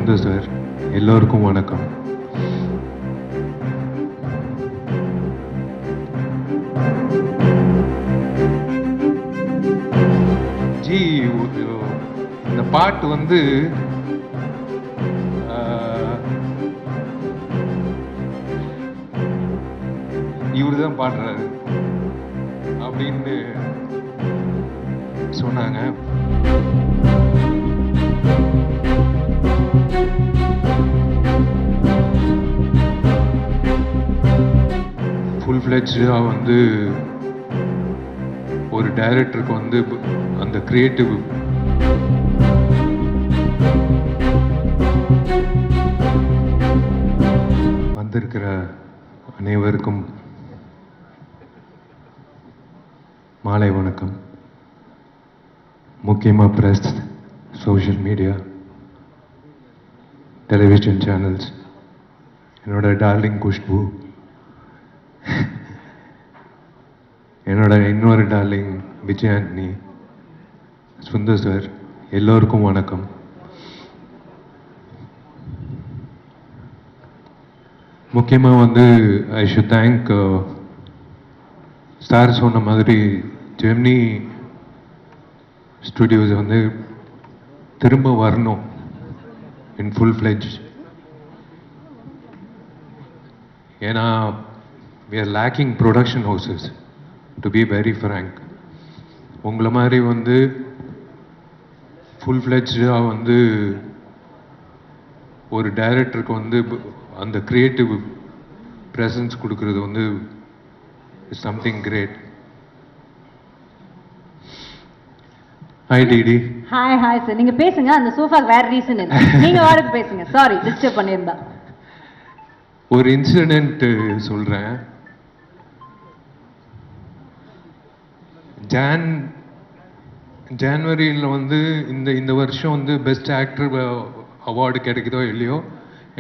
Sundar sir, எல்லோருக்கும் வணக்கம். G, இந்த பாட்டு வந்து இவரு தான் பாடுறாரு அப்படின்னு சொன்னாங்க. ஃபுல் ஃப்ளெட்ஜாக வந்து ஒரு டைரக்டருக்கு வந்து அந்த கிரியேட்டிவ் வந்திருக்கிற அனைவருக்கும் மாலை வணக்கம். முக்கியமாக press, social media, television channels, என்னோட டார்லிங் குஷ்பு, என்னோட இன்னொரு டார்லிங் விஜய் ஆண்டனி, சுந்தர் சார், எல்லோருக்கும் வணக்கம். முக்கியமாக வந்து ஐ ஷுட் தேங்க் சார் சொன்ன மாதிரி ஜெமினி ஸ்டுடியோஸ் வந்து திரும்ப வரணும் இன் ஃபுல் ஃப்ளெட்ஜ். ஏன்னா we are lacking production houses, to be very frank. உங்களை மாதிரி வந்து ஃபுல் ஃப்ளெட்ஜாக வந்து ஒரு டைரக்டருக்கு வந்து அந்த கிரியேட்டிவ் ப்ரெசன்ஸ் கொடுக்கறது வந்து is something great. Hi DD. Hi hi sir, நீங்க பேசுங்க. அந்த சோஃபாக்கு வேற ரீசன் இல்லை, நீங்க வாடகை பேசுங்க. சாரி டிஸ்டர்ப் பண்ணியிருந்தா. ஒரு இன்சிடென்ட் சொல்றேன். ஜான்வரியில் வந்து இந்த வருஷம் வந்து பெஸ்ட் ஆக்டர் அவார்டு கிடைக்குதோ இல்லையோ,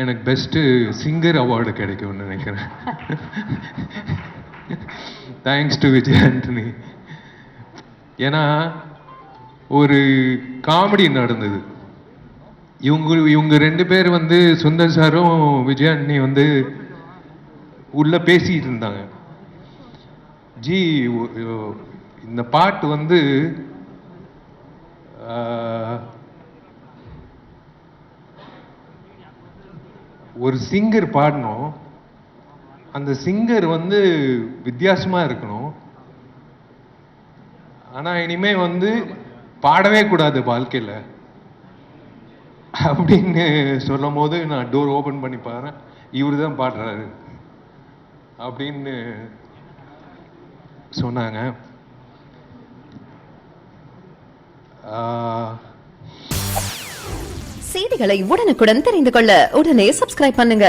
எனக்கு பெஸ்ட்டு சிங்கர் அவார்டு கிடைக்கும்னு நினைக்கிறேன். Thanks to Vijay Antony. ஏன்னா ஒரு காமெடி நடந்தது. இவங்க ரெண்டு பேர் வந்து சுந்தர் சாரும் விஜய் ஆண்டனி வந்து உள்ள பேசிட்டு இருந்தாங்க. ஜி, இந்த பாட்டு வந்து ஒரு சிங்கர் பாடணும், அந்த சிங்கர் வந்து வித்தியாசமா இருக்கணும், ஆனா இனிமே வந்து பாடவே கூடாது வாழ்க்கையில் அப்படின்னு சொல்லும் போது நான் டோர் ஓபன் பண்ணி பாரு, இவரு தான் பாடுறாரு அப்படின்னு சொன்னாங்க. செய்திகளை உடனுக்குடன் தெரிந்து கொள்ள உடனே சப்ஸ்கிரைப் பண்ணுங்க.